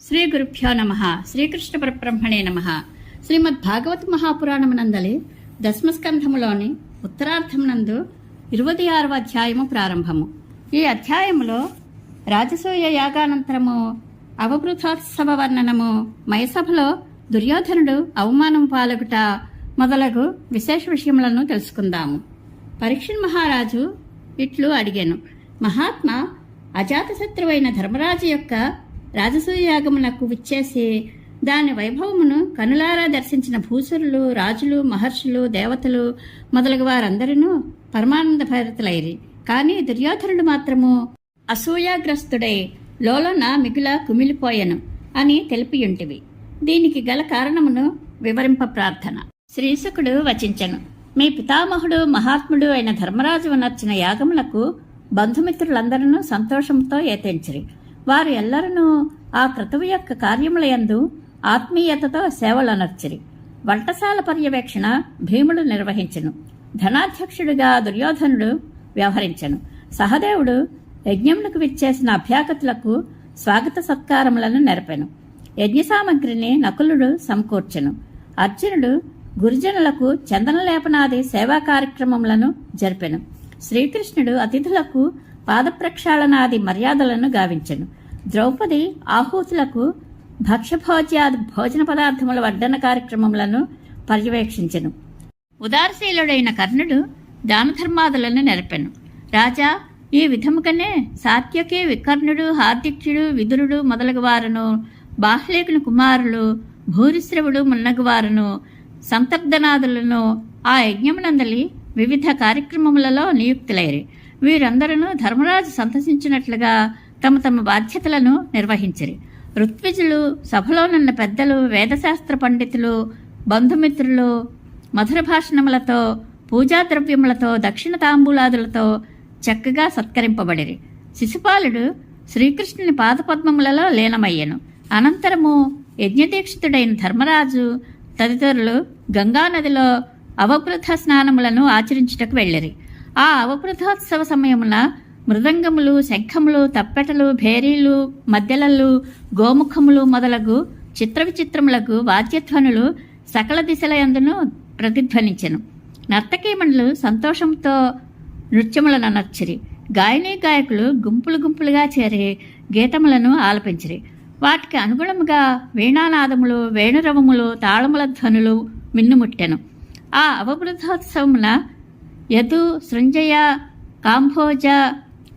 శ్రీ గురుభ్యో నమః. శ్రీకృష్ణ పరబ్రహ్మణే నమః. శ్రీమద్ భాగవత మహాపురాణమునందలి దశమస్కంధములోని ఉత్తరార్థమునందు 26వ అధ్యాయము ప్రారంభము. ఈ అధ్యాయములో రాజసూయ యాగానంతరము అవభృతోత్సవ వర్ణనము, మయసభలో దుర్యోధనుడు అవమానం పాలగుట మొదలగు విశేష విషయములను తెలుసుకుందాము. పరీక్షణ్ మహారాజు ఇట్లు అడిగాను: మహాత్మా, అజాతశత్రువైన ధర్మరాజు యొక్క రాజసూయ యాగమునకు విచ్చేసి దాని వైభవమును కనులారా దర్శించిన భూసురులు, రాజులు, మహర్షులు, దేవతలు మొదలగు వారందరూ పరమానంద భరితులైరి. కానీ దుర్యోధనుడు మాత్రము అసూయాగ్రస్తుడై లోలోన మిగుల కుమిలిపోయెను అని తెలిపియుంటివి. దీనికి గల కారణమును వివరింప ప్రార్థన. శ్రీశుకుడు వచించెను: మీ పితామహుడు మహాత్ముడు అయిన ధర్మరాజు నర్చిన యాగములకు బంధుమిత్రులందరూ సంతోషంతో ఏతించిరి. వారు ఎల్లరూ ఆ క్రతువు యొక్క కార్యములయందు ఆత్మీయతతో సేవలనర్చిరి. వంటశాల పర్యవేక్షణ భీముడు నిర్వహించెను. ధనాధ్యక్షుడిగా దుర్యోధనుడు వ్యవహరించెను. సహదేవుడు యజ్ఞమునకు విచ్చేసిన అభ్యాగతులకు స్వాగత సత్కారములను నెరపెను. యజ్ఞ సామగ్రిని నకులుడు సమకూర్చెను. అర్జునుడు గురుజనులకు చందనలేపనాది సేవా కార్యక్రమములను జరిపెను. శ్రీకృష్ణుడు అతిథులకు పాదప్రక్షాళనాది మర్యాదలను గావించెను. ద్రౌపది ఆహూతులకు భక్ష్యభోజ్యాది భోజన పదార్థముల వడ్డన కార్యక్రమములను పర్యవేక్షించెను. ఉదారశీలుడైన కర్ణుడు దానధర్మాదులను నెరపెను. రాజా, ఈ విధముగానే సాత్యకి, వికర్ణుడు, హార్దిక్యుడు, విదురుడు మొదలగు వారును, బాహ్లేకుని కుమారులు, భూరిశ్రవుడు మున్నగువారును, సంతర్ధనాదులను ఆ యజ్ఞమునందలి వివిధ కార్యక్రమములలో నియుక్తులైరి. వీరందరూ ధర్మరాజు సంతసించినట్లుగా తమ తమ బాధ్యతలను నిర్వహించిరి. ఋత్విజులు, సభలోనున్న పెద్దలు, వేదశాస్త్ర పండితులు, బంధుమిత్రులు మధుర భాషణములతో, పూజాద్రవ్యములతో, దక్షిణ తాంబూలాదులతో చక్కగా సత్కరింపబడిరి. శిశుపాలుడు శ్రీకృష్ణుని పాదపద్మములలో లీనమయ్యెను. అనంతరము యజ్ఞదీక్షితుడైన ధర్మరాజు తదితరులు గంగానదిలో అవభృత స్నానములను ఆచరించుటకు వెళ్ళిరి. ఆ అవభృతోత్సవ సమయమున మృదంగములు, శంఖములు, తప్పెటలు, భేరీలు, మద్దెలలు, గోముఖములు మొదలగు చిత్ర విచిత్రములకు వాద్యధ్వనులు సకల దిశలయందును ప్రతిధ్వనించెను. నర్తకీమణులు సంతోషంతో నృత్యములను నర్చిరి. గాయనీ గాయకులు గుంపులు గుంపులుగా చేరి గీతములను ఆలపించిరి. వాటికి అనుగుణముగా వీణానాదములు, వేణురవములు, తాళముల ధ్వనులు మిన్నుముట్టెను. ఆ అవభృతోత్సవమున యదు, సృంజయ, కాంభోజ,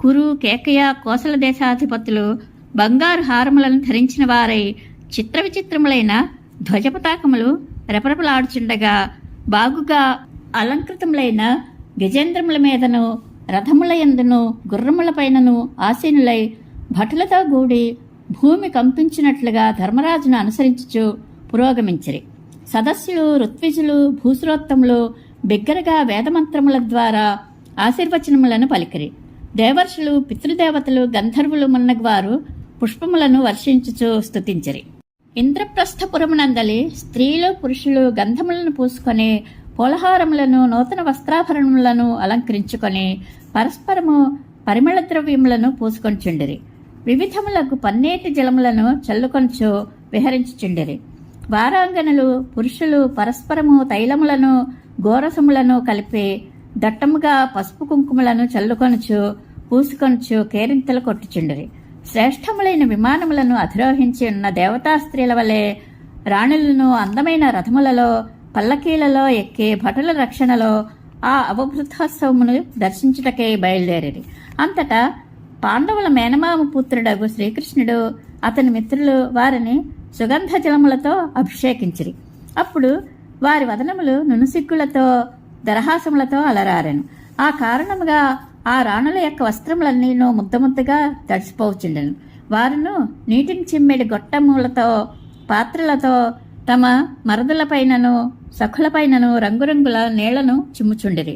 కురు, కేకయ, కోసల దేశాధిపతులు బంగారు హారములను ధరించిన వారై చిత్ర విచిత్రములైన ధ్వజపతాకములు రెపరెపలాడుచుండగా బాగుగా అలంకృతములైన గజేంద్రముల మీదను, రథముల యందును, గుర్రములపైనను ఆసీనులై భటులతో కూడి భూమి కంపించినట్లుగా ధర్మరాజును అనుసరించుచు పురోగమించిరి. సదస్సులు, ఋత్విజులు, భూసురోత్తములు బిగ్గరగా వేదమంత్రముల ద్వారా ఆశీర్వచనములను పలికిరి. దేవర్షులు, పితృదేవతలు, గంధర్వులు మున్నగువారు పుష్పములను వర్షించుచు స్తుతించిరి. ఇంద్రప్రస్థపురమునందలి స్త్రీలు, పురుషులు గంధములను పూసుకొని, పూలహారములను, నూతన వస్త్రాభరణములను అలంకరించుకొని పరస్పరము పరిమళ ద్రవ్యములను పూసుకొనిచుండిరి. వివిధములకు పన్నీటి జలములను చల్లుకొనుచు విహరించుచుండిరి. వారాంగనలు, పురుషులు పరస్పరము తైలములను, గోరసములను కలిపి దట్టముగా పసుపు కుంకుమలను చల్లుకొనుచు పూసుకొనుచు కేరింతలు కొట్టుచుండిరి. శ్రేష్టములైన విమానములను అధిరోహించి ఉన్న దేవతా స్త్రీల వలె రాణులను అందమైన రథములలో, పల్లకీలలో ఎక్కి భటుల రక్షణలో ఆ అవభృతోత్సవమును దర్శించుటకై బయలుదేరిరి. అంతటా పాండవుల మేనమామ పుత్రుడగు శ్రీకృష్ణుడు, అతని మిత్రులు వారిని సుగంధ జలములతో అభిషేకించిరి. అప్పుడు వారి వదనములు నునుసిగ్గులతో, దరహాసములతో అలరారెను. ఆ కారణముగా ఆ రాణుల యొక్క వస్త్రములన్నీను ముద్దముద్దగా తడిసిపోవచ్చుండెను. వారును నీటిని చిమ్మెడి గొట్టములతో, పాత్రలతో తమ మరదులపైనను సఖులపైనను రంగురంగుల నీళ్లను చిమ్ముచుండిరి.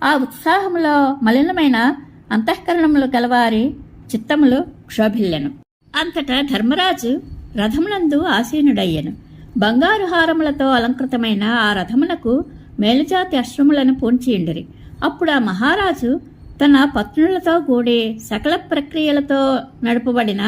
ఆ ఉత్సాహములో మలినమైన అంతఃకరణములు గలవారి చిత్తములు క్షోభిల్లెను. అంతటా ధర్మరాజు రథమునందు ఆసీనుడయ్యెను. బంగారు హారములతో అలంకృతమైన ఆ రథమునకు మేలుజాతి అశ్వములను పూంచియుండిరి. అప్పుడు ఆ మహారాజు తన పత్నులతో కూడి సకల ప్రక్రియలతో నడుపబడిన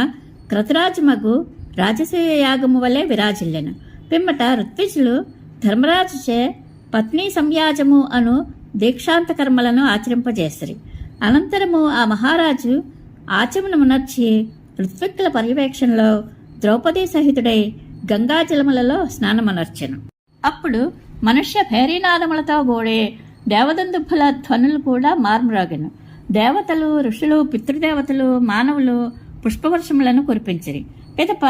క్రతురాజుమగు రాజసూయ యాగము వలె విరాజిల్లెను. పిమ్మట ఋత్విజులు ధర్మరాజుచే పత్నీ సంయాజము అను దీక్షాంత కర్మలను ఆచరింపజేసిరి. అనంతరము ఆ మహారాజు ఆచమనమునర్చి ఋత్విక్కుల పర్యవేక్షణలో ద్రౌపదీ సహితుడై గంగాజలములలో స్నానమునర్చెను. అప్పుడు మనుష్య భేరీనాదములతో గోడే దేవదందుభుల ధ్వనులు కూడా మార్మరాగెను. దేవతలు, ఋషులు, పితృదేవతలు, మానవులు పుష్పవర్షములను కురిపించిరి. పిదప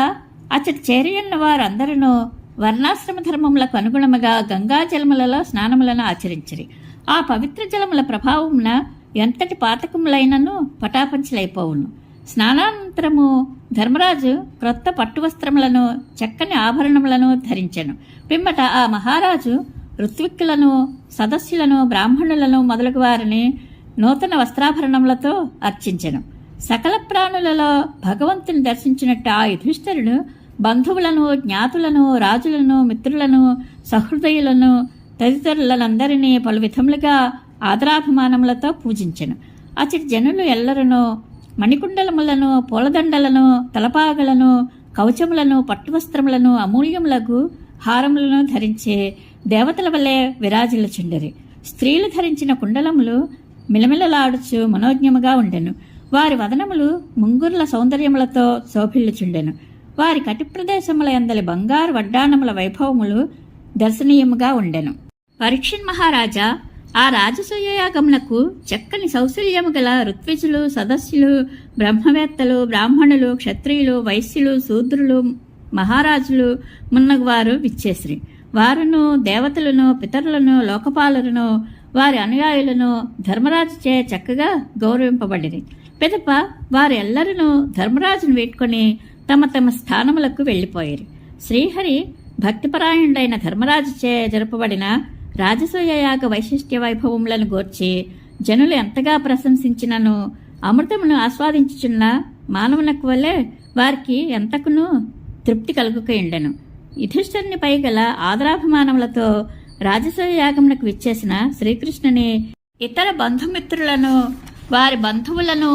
అచ్చటి చేరియున్న వారందరూ వర్ణాశ్రమ ధర్మములకు అనుగుణముగా గంగాజలములలో స్నానములను ఆచరించిరి. ఆ పవిత్ర జలముల ప్రభావమున ఎంతటి పాతకములైనను పటాపంచలైపోవును. స్నానానంతరము ధర్మరాజు క్రొత్త పట్టువస్త్రములను, చక్కని ఆభరణములను ధరించెను. పిమ్మట ఆ మహారాజు ఋత్విక్కులను, సదస్సులను, బ్రాహ్మణులను మొదలగు వారిని నూతన వస్త్రాభరణములతో అర్చించెను. సకల ప్రాణులలో భగవంతుని దర్శించినట్టు ఆ యుధిష్ఠిరుడు బంధువులను, జ్ఞాతులను, రాజులను, మిత్రులను, సహృదయులను తదితరులందరినీ పలు విధములుగా ఆదరాభిమానములతో పూజించెను. అచటి జనులు ఎల్లరూ మణికుండలములను, పూలదండలను, తలపాగలను, కవచములను, పట్టువస్త్రములను, అమూల్యములకు హారములను ధరించే దేవతల వలె విరాజిల్లుచుండిరి. స్త్రీలు ధరించిన కుండలములు మిలమిలలాడుచు మనోజ్ఞముగా ఉండెను. వారి వదనములు ముంగుర్ల సౌందర్యములతో శోభిల్లుచుండెను. వారి కటి ప్రదేశముల యందలి బంగారు వడ్డాణముల వైభవములు దర్శనీయముగా ఉండెను. పరీక్షిన్ మహారాజా ఆ రాజసూయయాగమునకు చక్కని సౌశల్యము గల ఋత్విజులు, సదస్సులు, బ్రహ్మవేత్తలు, బ్రాహ్మణులు, క్షత్రియులు, వైశ్యులు, శూద్రులు, మహారాజులు మున్నగువారు విచ్చేసిరి. వారును దేవతలను, పితరులను, లోకపాలులను, వారి అనుయాయులను ధర్మరాజుచే చక్కగా గౌరవింపబడిరి. పిదప వారు ఎల్లరూ ధర్మరాజును వేట్టుకొని తమ తమ స్థానములకు వెళ్లిపోయిరి. శ్రీహరి భక్తిపరాయణుడైన ధర్మరాజుచే జరపబడిన రాజసూయయాగ వైశిష్ట్య వైభవములను గూర్చి జనులు ఎంతగా ప్రశంసించినను అమృతమును ఆస్వాదించుచున్న మానవునకు వల్లే వారికి ఎంతకును తృప్తి కలుగుకయుండెను. యుధిష్ఠిరుని పై గల ఆదరాభిమానములతో రాజసూయయాగమునకు విచ్చేసిన శ్రీకృష్ణుని ఇతర బంధుమిత్రులను, వారి బంధువులను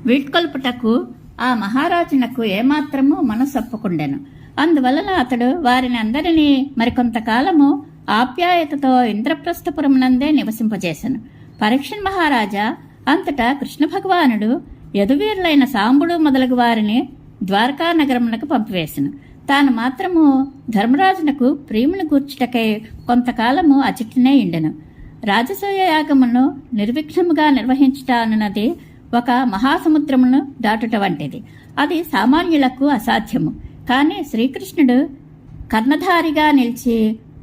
వీడ్కొల్పుటకు ఆ మహారాజునకు ఏమాత్రము మనసొప్పకుండెను. అందువలన అతడు వారిని అందరినీ మరికొంతకాలము ఆప్యాయతతో ఇంద్రప్రస్థపురమునందే నివసింపజేశాను. పరీక్షణ్ మహారాజా అంతటా కృష్ణ భగవానుడు యదువీరులైన సాంబుడు మొదలగు వారిని ద్వారకా నగరమునకు పంపివేశను. తాను మాత్రము ధర్మరాజునకు ప్రేమను గూర్చుటకై కొంతకాలము అచటినే ఇండెను. రాజసూయ యాగమును నిర్విఘ్నముగా నిర్వహించుట అన్నది ఒక మహాసముద్రమును దాటుట వంటిది. అది సామాన్యులకు అసాధ్యము. కానీ శ్రీకృష్ణుడు కర్ణధారిగా నిలిచి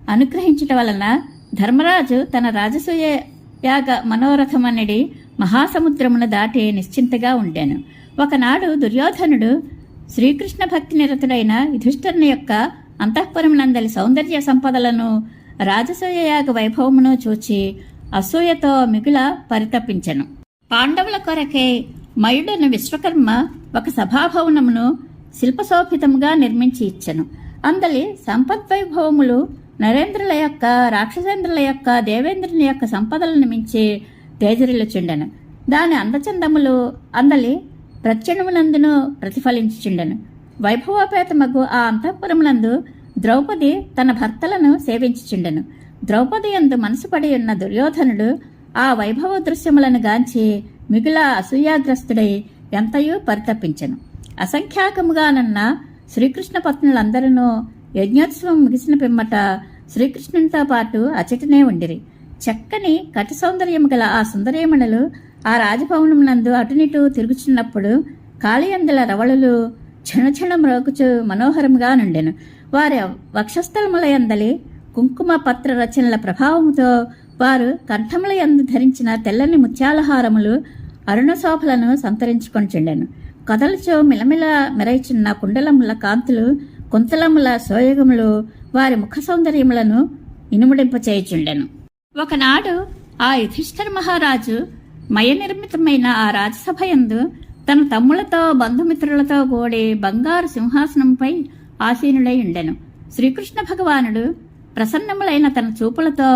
అనుగ్రహించుట వలన ధర్మరాజు తన రాజసూయ యాగ మనోరథమనడి మహాసముద్రమును దాటి నిశ్చింతగా ఉండెను. ఒకనాడు దుర్యోధనుడు శ్రీకృష్ణ భక్తి నిరతుడైన యుధిష్ఠిరుని యొక్క అంతఃపురమునందలి సౌందర్య సంపదలను, రాజసూయ యాగ వైభవమును చూచి అసూయతో మిగుల పరితపించెను. పాండవుల కొరకే మయుడును విశ్వకర్మ ఒక సభాభవనమును శిల్పశోభితముగా నిర్మించి ఇచ్చెను. అందలి సంపద్వైభవములు నరేంద్రుల యొక్క, రాక్షసేంద్రుల యొక్క, దేవేంద్రుని యొక్క సంపదలను మించి తేజరిల్లుచుండెను. దాని అందచందములు అందలి ప్రత్యణమునందును ప్రతిఫలించుచుండెను. వైభవోపేతమగు ఆ అంతఃపురమునందు ద్రౌపది తన భర్తలను సేవించుచుండెను. ద్రౌపది యందు మనసు పడి ఉన్న దుర్యోధనుడు ఆ వైభవ దృశ్యములను గాంచి మిగుల అసూయాగ్రస్తుడై ఎంతయూ పరితపించెను. అసంఖ్యాకముగానున్న శ్రీకృష్ణ పత్నులందరూ యజ్ఞోత్సవం ముగిసిన పిమ్మట శ్రీకృష్ణునితో పాటు అచటనే ఉండిరి. చక్కని కటి సౌందర్యము గల ఆ సుందరీమణులు ఆ రాజభవనమునందు అటునిటూ తిరుగుచున్నప్పుడు కాళీయందుల రవళులు క్షణక్షణ మ్రోగుచు మనోహరముగా నుండెను. వారి వక్షస్థలముల యందలి కుంకుమ పత్ర రచనల ప్రభావముతో వారు కంఠముల యందు ధరించిన తెల్లని ముత్యాలహారములు అరుణశోభలను సంతరించుకొనిచుండెను. కదలుచో మిలమిల మెరైచున్న కుండలముల కాంతులు, కుంతలముల సోయగములు వారి ముఖ సౌందర్యములను ఇనుముడింపచేయుచుండెను. ఒకనాడు ఆ యుధిష్ఠిర మహారాజు మయనిర్మితమైన ఆ రాజసభయందు తన తమ్ములతో బంధుమిత్రులతో కూడి బంగారు సింహాసనంపై ఆసీనుడై ఉండెను. శ్రీకృష్ణ భగవానుడు ప్రసన్నములైన తన చూపులతో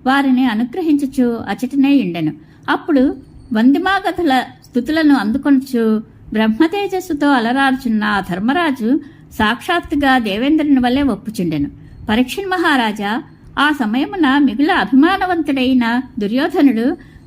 వారిని అనుగ్రహించుచు అచటనే ఉండెను. అప్పుడు వందిమాగతుల స్తుతులను అందుకొనుచు బ్రహ్మతేజస్సుతో అలరారుచున్న ఆ ధర్మరాజు సాక్షాత్తుగా దేవేంద్రుని వల్లే ఒప్పుచుండెను. పరీక్షణ్ మహారాజా ఆ సమయమున మిగుల అభిమానవంతుడైన దుర్యోధనుడు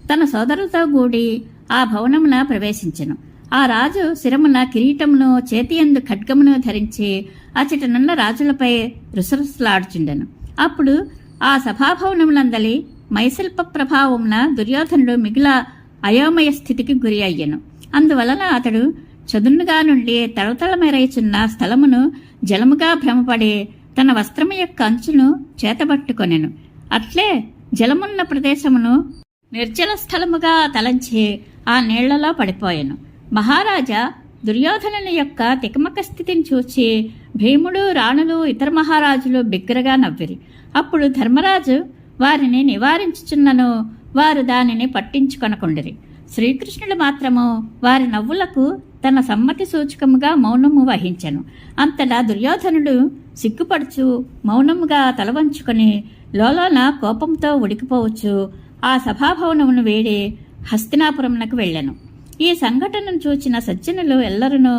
తన సోదరులతో కూడి ఆ భవనమున ప్రవేశించెను. ఆ రాజు శిరమున కిరీటమును చేతియందు ఖడ్గమును ధరించి అచటనున్న రాజులపై రుసరుసలాడుచుండెను. అప్పుడు ఆ సభాభవనమునందలి మైశిల్ప ప్రభావమున దుర్యోధనుడు మిగుల అయోమయ స్థితికి గురి అయ్యెను. అందువలన అతడు చదునుగా నుండి తళతళమెరయుచున్న స్థలమును జలముగా భ్రమపడి తన వస్త్రము యొక్క అంచును చేతబట్టుకొనెను. అట్లే జలమున్న ప్రదేశమును నిర్జల స్థలముగా తలంచి ఆ నీళ్లలో పడిపోయెను. మహారాజా దుర్యోధనుని యొక్క తికమక స్థితిని చూచి భీముడు, రాణులు, ఇతర మహారాజులు బిగ్గరగా నవ్విరి. అప్పుడు ధర్మరాజు వారిని నివారించుచున్నను వారు దానిని పట్టించుకొనకుండిరి. శ్రీకృష్ణుడు మాత్రము వారి నవ్వులకు తన సమ్మతి సూచకముగా మౌనము వహించెను. అంతటా దుర్యోధనుడు సిగ్గుపడుచు మౌనముగా తలవంచుకొని లోలోన కోపంతో ఉడికిపోవచ్చు ఆ సభాభవనమును వేడి హస్తినాపురమునకు వెళ్ళెను. ఈ సంఘటనను చూచిన సజ్జనులు ఎల్లరూ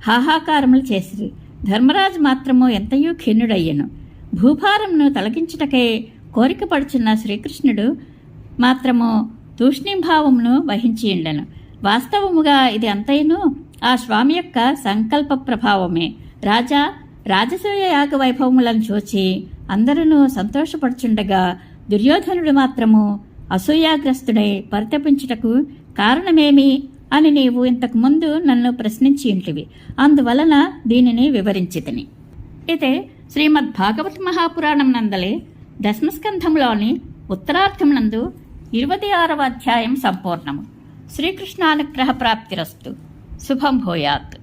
హాహాకారములు చేసిరి. ధర్మరాజు మాత్రము ఎంతయూ ఖిన్నుడయ్యెను. భూభారమును తొలగించుటకై కోరిక పడుచున్న శ్రీకృష్ణుడు మాత్రము తూష్ణీభావమును వహించియుండెను. వాస్తవముగా ఇది అంతయును ఆ స్వామి యొక్క సంకల్ప ప్రభావమే. రాజా రాజసూయ యాగ వైభవములను చూచి అందరూ సంతోషపడుచుండగా దుర్యోధనుడు మాత్రము అసూయాగ్రస్తుడై పరితపించుటకు కారణమేమి అని నీవు ఇంతకు ముందు నన్ను ప్రశ్నించి ఉంటివి. అందువలన దీనిని వివరించితిని. ఇదే శ్రీమద్ భాగవత మహాపురాణం నందలి దశమస్కంధంలోని ఉత్తరార్థమునందు 26వ అధ్యాయం సంపూర్ణము. శ్రీకృష్ణానుగ్రహ ప్రాప్తిరస్తు. శుభం భూయాత్.